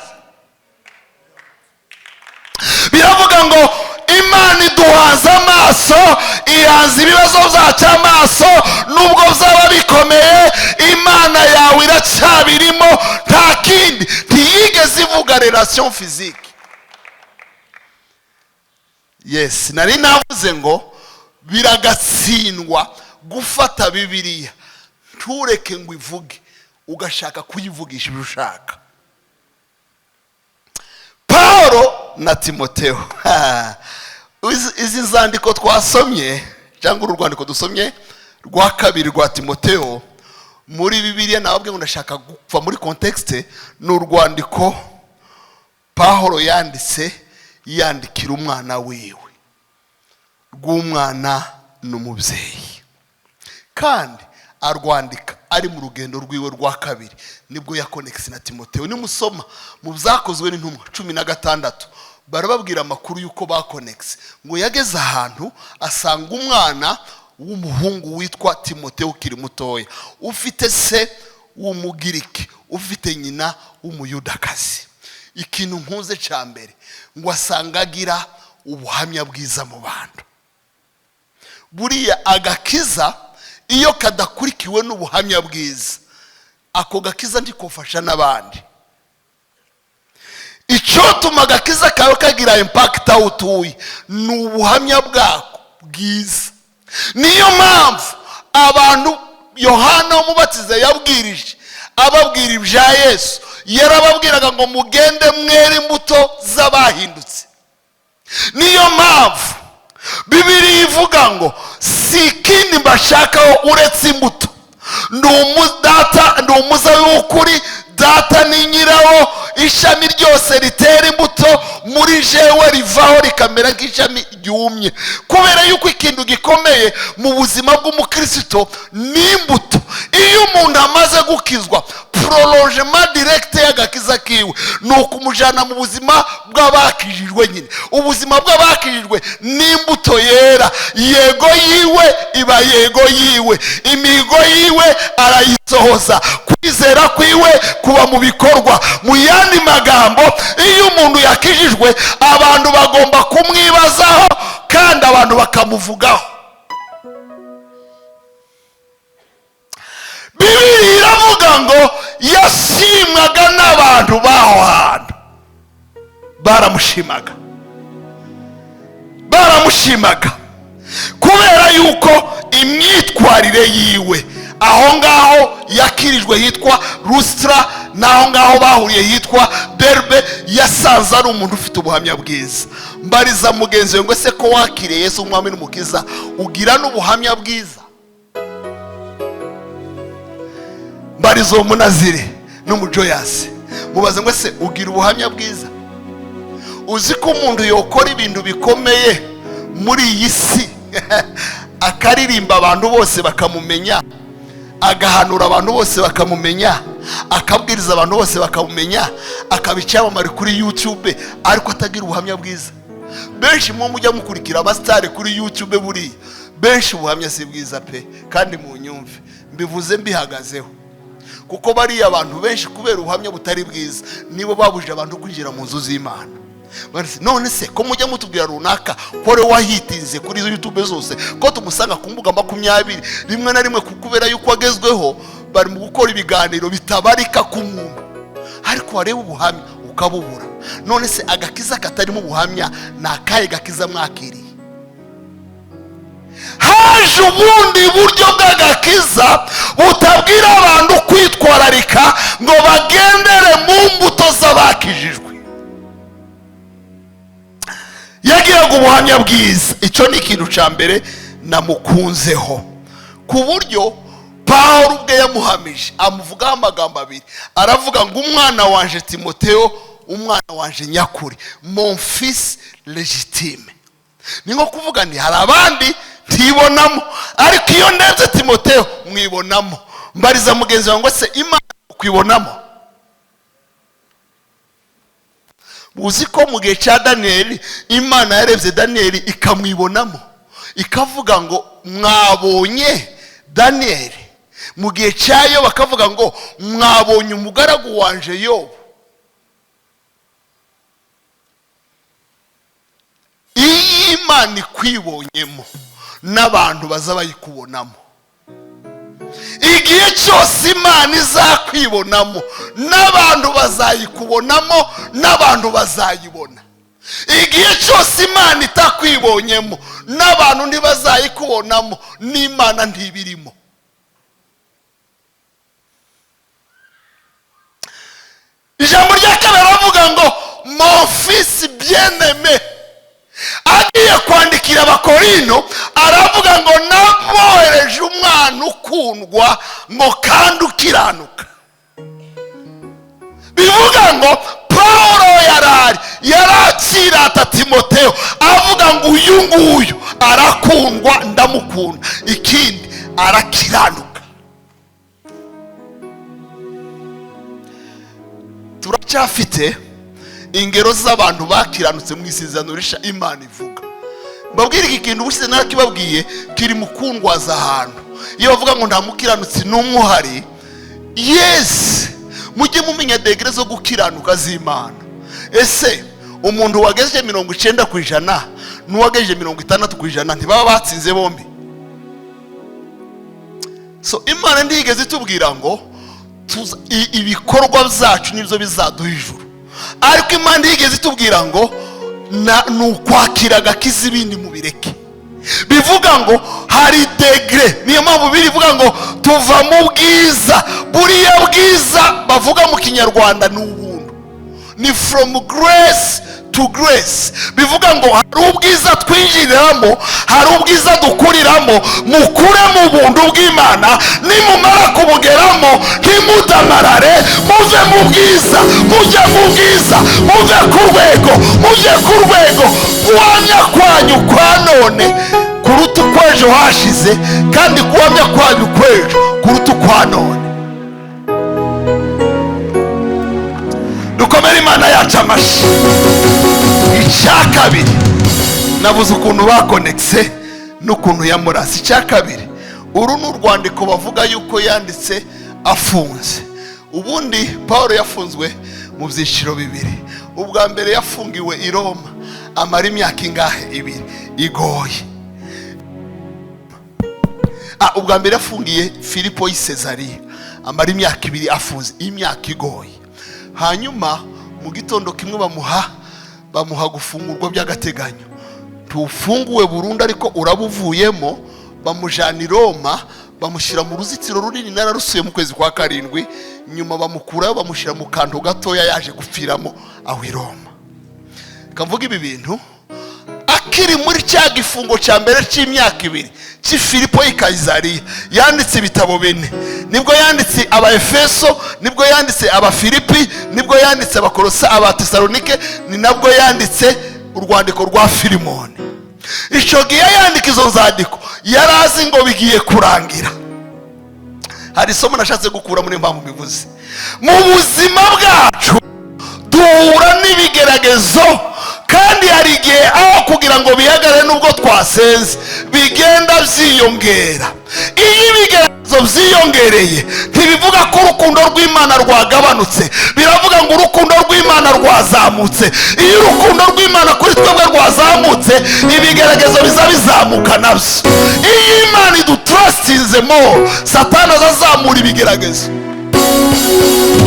Biravuga ngo Imana iduhaza amaso, ihanze ibibazo byacu amaso, nubwo byaba bikomeye, Imana yawe iracyabirimo, nta kindi. Ntiyigeze ivuga relation physique. Yes, nari navuze ngo biragatsindwa gufata Bibiliya ntureke ngo ivuge, ugashaka kuyivugisha ibyo ushaka. Paulo na Timotheo, izi nzandiko twasomye cyangwa uru rwandiko dusomye rwa kabiri rwa Timotheo muri Bibiliya, nababwe ngo ndashaka gupfa muri context. Ni urwandiko Paulo yandikira umwana wiwe, rw'umwana n'umubyeyi, kandi arwandika ari mu rugendo rwiwe rwa kabiri. Nibwo yakonekisi na Timotheo. Nimusoma mu byakozwe n'intumwa 16, barababwira amakuru yuko bakonekisi, ngo yageze ahantu asanga umwana w'umuhungu witwa Timotheo ukiri mutoya, ufite se w'umugiriki, ufite nyina w'umuyudakazi. Ikintu nkuze cya mbere, ngo asanga agira ubuhamya bwiza mu bantu. Buriya agakiza iyo kadakurikiwe n'ubuhamya bwiza, ako gakiza ndikofasha n'abandi. Icyo tuma agakiza kawe kagira impact aho utuye ni ubuhamya bwako bwiza. Niyo mpamvu abantu Yohana umubatiza yabwirije ababwira ibya Yesu, yarababwiraga ngo mugende mwere imbuto z'abahindutse. Niyo mpamvu Bibiliya ivuga ngo si ikindi mbashakaho uretse imbuto. Ndi umuzabibu w'ukuri, data ni nyirawo, ishami ryose ritera imbuto muri jewe rivaho rikamera nk'ishami ryumye. Kubera yuko ikintu gikomeye mu buzima bw'umukristo ni imbuto. iyo umuntu amaze gukizwa prolongement direct y'agakiza kiwe ni ukumujana mu buzima bw'abakijijwe nyine. ubuzima bw'abakijijwe n'imbuto yera, yego yiwe iba yego yiwe, imihigo yiwe arayisohoza, kwizera kwiwe kuba mu bikorwa. mu yandi magambo, iyo umuntu yakijijwe abantu bagomba kumwibazaho kandi abantu bakamuvugaho. Bibiri iravuga ngo yashimwaga n'abantu baho hantu, baramushimaga kubera yuko imyitwarire yiwe aho ngaho yakirijwe hitwa Pstr, naho ngaho bahuriye hitwa Derbe, yasanze ari umuntu ufite ubuhamya bwiza. Mbariza mugenzi we ngo se ko wakiriye Yesu umwami n'umukiza ugira n'ubuhamya bwiza? Mbariza uwo munazire n'umujoyasi mubaze ngo se ugira ubuhamya bwiza? Uzi ko umuntu yokora ibintu bikomeye muri iyi si akaririmba abantu bose bakamumenya, agahanura abantu bose bakamumenya, akabwiriza abantu bose bakamumenya, akabicyamamara kuri YouTube, ariko atagira ubuhamya bwiza? Benshi mu mujya mukurikira abastare kuri YouTube, buri benshi ubuhamya si bwiza pe, kandi mu nyumve mbivuze mbihagazeho, kuko bari abantu benshi kubera ubuhamya butari bwiza nibo babujije abantu kwinjira mu nzu z'Imana. None se ko mujya mutubwira runaka kore wahitinze kuri YouTube zose, ko tumusanga ku mbuga 20 rimwe na rimwe kukubera yuko wagezweho, bari mu gukora ibiganiro bitabarika ku muntu, ariko wareba ubuhamya ukabubura. None se agakiza katarimo ubuhamya nakaye gakiza mwakiriye? Haje ubundi buryo bw'agakiza butabwira abantu kwitwararika ngo bagendere mu mbuto z'abakijijwe. Yagiraga ubuhamya bwiza, icyo ni ikintu cya mbere namukunzeho, ku buryo Pawulo ubwe yamuhamije amuvugaho amagambo abiri. Aravuga ngo umwana wanje Timotheo, umwana wanje nyakuri, mon fils légitime. Ni nko kuvuga ni hari abandi ntibonamo, ariko iyo ndebye Timotheo mwibonamo. Mbariza mugenzi wanjye ngo se Imana kwibonamo? Uzi ko mu gihe cya Daniel Imana yarebye Daniel ikamwibonamo, ikavuga ngo mwabonye Daniel. Mu gihe cyayo bakavuga ngo mwabonye umugaragu wanje Yobu. Iyi Imana ikwibonyemo n'abantu bazabayikubonamo. Igihe cyose Imana izakwibonamo n'abantu bazayikubonamo, n'abantu bazayibona. Igihe cyose Imana itakwibonyemo n'abantu ntibazayikubonamo, n'Imana ntibirimo. Ijambo rya kabiri ravuga ngo mon fils bien-aimé. Agiye kwandikira Abakorino aravuga ngo nabohereje umwana ukundwa ngo kandi ukiranuka. Bivuga ngo Pawulo yarakirata Timotheo avuga ngo uyu nguyu arakundwa ndamukunda, ikindi arakiranuka. Turacyafite ingero z'abantu bakiranutse mu isezerano risha Imana ivuga. Mbabwira iki kintu ubushize narakibabwiye kiri mukundwaza ahantu. Iyo bavuga ngo nta mukiranutsi n'umwe uhari, yes, mujye mumenya degere zo gukiranuka z'Imana. Ese umuntu wagejeje 90% n'uwagejeje 60% ntibaba batsinze bombi? So Imana ndigeze itubwira ngo ibikorwa byacu nibyo bizaduha ijuru, ariko Imana ndigeze itubwira ngo nukwakira agakiza ibindi mubireke. Bivuga ngo hari degre, niyo mpamvu birivuga ngo tuva mu bwiza. Buriya bwiza bavuga mu Kinyarwanda ni ubuntu, ni from grace to grace. Bivuga ngo hari ubwiza twinjiriramo, hari ubwiza dukuriramo. Mukure mu buntu bw'Imana, nimumara kubugeramo ntimudamarare, muve mu bwiza, mujye mu bwiza, muve ku rwego, mujye ku rwego guhamya kwanyu kwa none kuruta uko ejo kw'ejo hashize kandi guhamya kwanyu kw'ejo kuruta ukwa none. dukomere Imana yacu amashyi. icya kabiri, navuze ukuntu bakonekise n'ukuntu yamurase. icya kabiri, uru ni urwandiko bavuga yuko yanditse afunze. ubundi Paul yafunzwe mu byiciro bibiri. ubwa mbere yafungiwe i Roma, amara imyaka ingahe? 2 igoye. ubwa mbere yafungiye Filipo y'i Sezariya, amara imyaka 2 afunze, imyaka igoye. hanyuma mu gitondo kimwe bamuha gufungurwa by'agateganyo. tufunguwe burundu ariko urabuvuyemo. bamujana i Roma, bamushyira mu ruzitiro runini, nararusuye mu kwezi kwa 7. nyuma bamukurayo bamushyira mu kantu gatoya yaje gupfiramo aho i Roma. kavuga ibi bintu akiri muri cya gifungo cya mbere cy'imyaka 2 cy'Filipo y'i Kayizariya, yanditse ibitabo 4. nibwo yanditse Abaefeso, nibwo yanditse Abafilipi, nibwo yanditse Abakolosa, Abatesalonike, ni nabwo yanditse urwandiko rwa Filimoni. icyo gihe yandika izo nzandiko yarazi ngo bigiye kurangira. hari isomo nashatse gukura muri mpamvu bivuze. mu buzima bwacu duhura n'ibigeragezo, kandi hari igihe aho kugira ngo bihagarare nubwo twasenze bigenda byiyongera. iyo ibigeragezo byiyongereye ntibivuga ko urukundo rw'Imana rwagabanutse, biravuga ngo urukundo rw'Imana rwazamutse. iyo urukundo rw'Imana kuri twebwe rwazamutse, ibigeragezo biza bizamuka nabyo. iyo Imana idutrustinzemo, Satani azazamura ibigeragezo.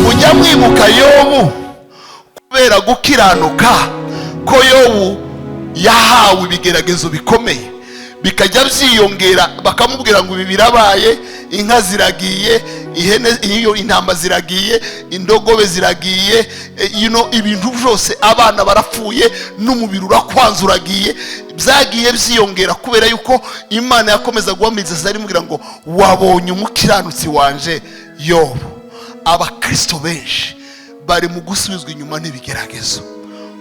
mujya mwibuka Yobu, kubera gukiranuka ko Yobu yahawe ibigeragezo bikomeye, bikajya byiyongera. bakamubwira ngo ibi birabaye, inka ziragiye, intama ziragiye, indogobe ziragiye, ibintu byose, abana barapfuye, n'umubiri urakwanza uragiye. byagiye byiyongera kubera yuko Imana yakomeza guhamiriza arimubwira ngo wabonye umukiranutsi wanje Yobu. abakristo benshi bari mu gusubizwa inyuma n'ibigeragezo.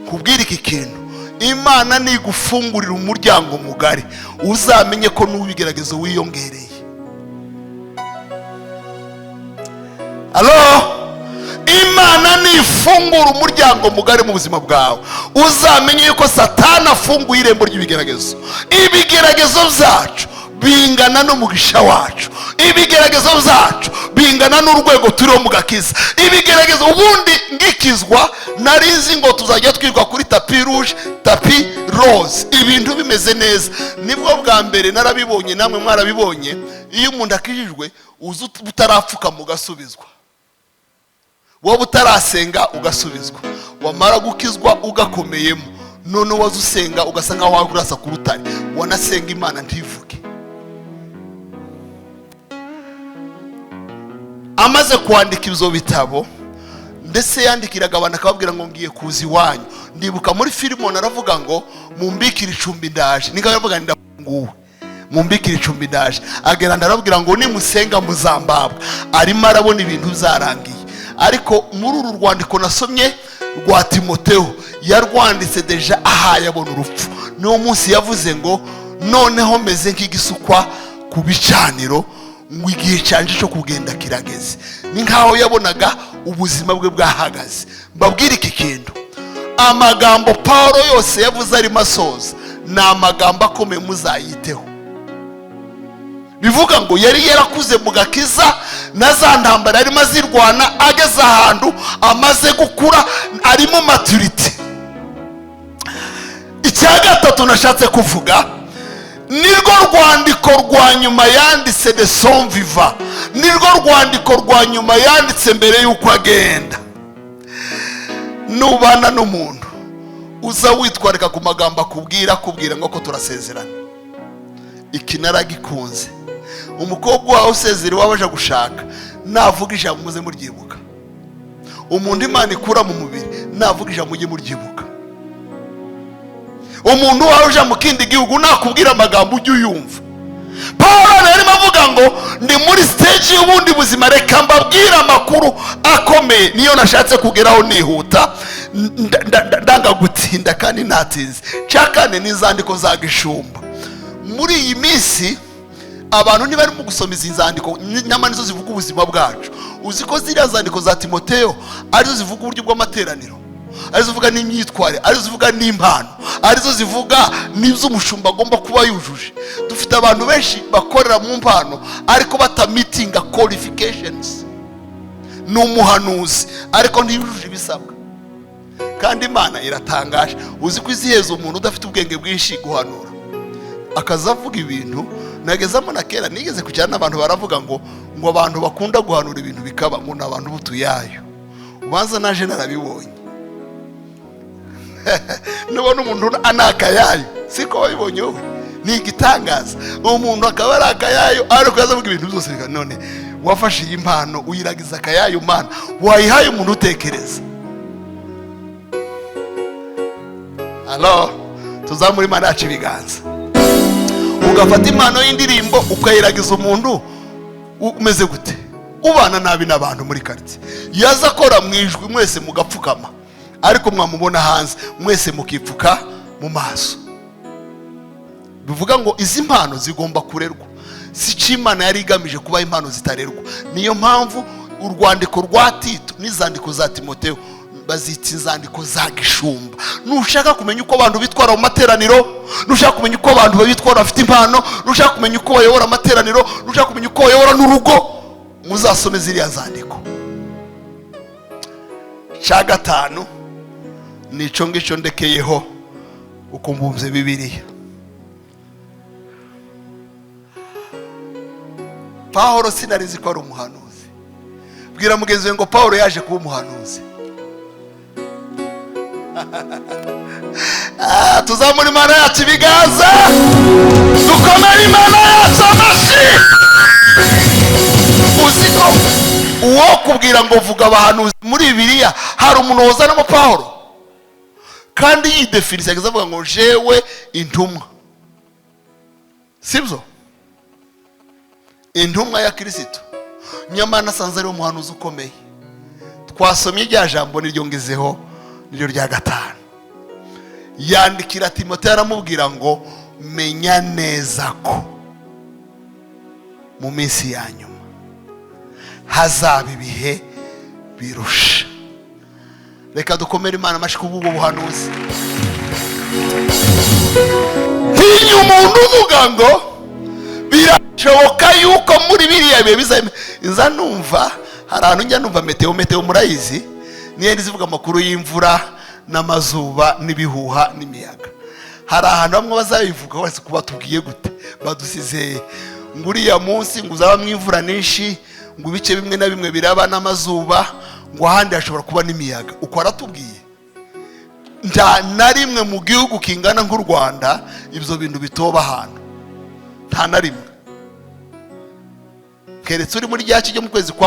kubwira iki kintu, Imana nigufungurira umuryango mugari, uzamenye ko n'ubigeragezo wiyongereye. Imana nifungura umuryango mugari mu buzima bwawe, uzamenye yuko Satani afunguye irembo ry'ibigeragezo. ibigeragezo byacu bingana n'umugisha wacu. ibigeragezo byacu bingana n'urwego turiho mu gakiza. ibigeragezo ubundi ngikizwa narizi ngo tuzajya twirwa kuri tapi rouge, tapi rose, ibintu bimeze neza. nibwo bwa mbere narabibonye, namwe mwarabibonye. iyo umuntu akijijwe uzi utarapfuka ugasubizwa, wowe utarasenga ugasubizwa, wamara gukizwa ugakomeyemo, none waza usenga ugasa nkaho wagurasa ku rutare, wanasenga Imana ntivuge. amaze kwandika ibyo bitabo, ndetse yandikiraga abantu akababwira ngo ngiye kuza iwanyu. ndibuka muri Filimoni aravuga ngo mumbikire icumbi ndaje. niko yavuga ndafunguwe, mumbikire icumbi ndaje. agera ndarabwira ngo nimusenga muzambabwa. arimo arabona ibintu byarangiye. ariko muri uru rwandiko nasomye rwa Timoteyo, yarwanditse deja ahaye abona urupfu. niwo munsi yavuze ngo noneho meze nk'igisukwa ku bicaniro, ngo igihe cyanje cyo kugenda kirageze. ni nkaho yabonaga ubuzima bwe bwahagaze. mbabwira iki kintu, amagambo Paulo yose yavuze arimo asoza ni amagambo akomeye, muzayiteho. bivuga ngo yari yarakuze mu gakiza, na za ntambara arimo azirwana, ageze ahantu amaze gukura, arimo maturity. icya gatatu nashatse kuvuga, nirwo rwandiko rwa nyuma yanditse de son viva, nirwo rwandiko rwa nyuma yanditse mbere y'uko agenda. nubana n'umuntu uza witwarika ku magambo akubwira ngo ko turasezerana, iki naragikunze. umukobwa wawe usezera iwawe aje gushaka, navuga ijambo muze muryibuka. umuntu Imana ikura mu mubiri, navuga ijambo mujye muryibuka. umuntu wawe uje mu kindi gihugu, nakubwira amagambo ujye uyumva. Paulo yarimo avuga ngo ndi muri stage y'ubundi buzima, reka mbabwira amakuru akomeye. niyo nashatse kugeraho nihuta, ndanga gutinda kandi natinze. cya kane n'izandiko za gishumba. muri iyi minsi abantu ntibarimo gusoma izi nzandiko nyamara nizo zivuga ubuzima bwacu. Uzi ko ziriya zandiko za Timoteyo arizo zivuga uburyo bw'amateraniro, arizo zivuga n'imyitwarire, arizo zivuga n'impano, arizo zivuga n'ibyo umushumba agomba kuba yujuje. Dufite abantu benshi bakorera mu mpano ariko batamitinga qualifications. Ni umuhanuzi ariko ntiyujuje ibisabwa. Kandi Imana iratangaje. Uzi ko iziheza umuntu udafite ubwenge bwinshi guhanura, akazavuga ibintu. Nagezamo na kera nigeze kujyana n'abantu baravuga ngo abantu bakunda guhanura ibintu bikaba ngo n'abantu butuyayo. Ubanza naje narabibonye. Nubona umuntu anakayayo siko wabibonye wowe, ni igitangaza. Umuntu akaba ari akayayo ariko yazavuga ibintu byose bika. None wafashe iyi impano uyiragiza akayayo Mana, wayihaye umuntu utekereza. Alo, tuzamuri Imana yacu ibiganza. Ugafata impano y'indirimbo ukayiragiza umuntu umeze gute? Ubana nabi n'abantu muri quartier, yaza akora mwijwi mwese mugapfukama, ariko mwamubona hanze mwese mukipfuka mu maso. Bivuga ngo izi impano zigomba kurerwa. Si Imana yari igamije kuba impano zitarerwa. Niyo mpamvu urwandiko rwa Tito n'izandiko za Timoteyo bazita inzandiko za gishumba. Nushaka kumenya uko abantu bitwara mu materaniro, nushaka kumenya uko abantu babitwara bafite impano, nushaka kumenya uko bayobora amateraniro, nushaka kumenya uko bayobora n'urugo, muzasome ziriya nzandiko. Cya gatanu nico ngico ndekeyeho ukumbumbye Bibiliya. Paulo sinarizi ko ari umuhanuzi. Bwira mugenzi we ngo Paulo yaje kuba umuhanuzi. Tuzamura Imana yacu ibiganza, dukomere Imana yacu amashyi. Uzi ko uwo kubwira ngo vuga abahanuzi muri Bibiliya hari umuntu wozanamo Paulo kandi yidefinise akavuga ngo jewe intumwa. Sibyo? Intumwa ya Kristo. Nyamara nasanze ari umuhanuzi ukomeye. Twasomye rya jambo niryongezeho niryo rya gatanu. Yandikira Timoteyo aramubwira ngo menya neza ko mu minsi ya nyuma hazaba ibihe birusha. Reka dukomere Imana amashyi kubwo buhanuzi. Ntinya umuntu uvuga ngo birashoboka yuko muri biriya bihe bizaba. Inza numva hari ahantu njya numva meteo murayizi, niyo zivuga amakuru y'imvura n'amazuba n'ibihuha n'imiyaga. Hari ahantu bamwe bazabivuga wese kuba tubwiye gute badusize nguriya munsi ngo uzaba mwimvura nyinshi, ngo ibice bimwe na bimwe biraba n'amazuba, ngo ahandi hashobora kuba n'imiyaga. Uko aratubwiye nta na rimwe mu gihugu kingana nk'u Rwanda ibyo bintu bitoba ahantu, nta na rimwe. Keretse uri muri rya kijya mu kwezi kwa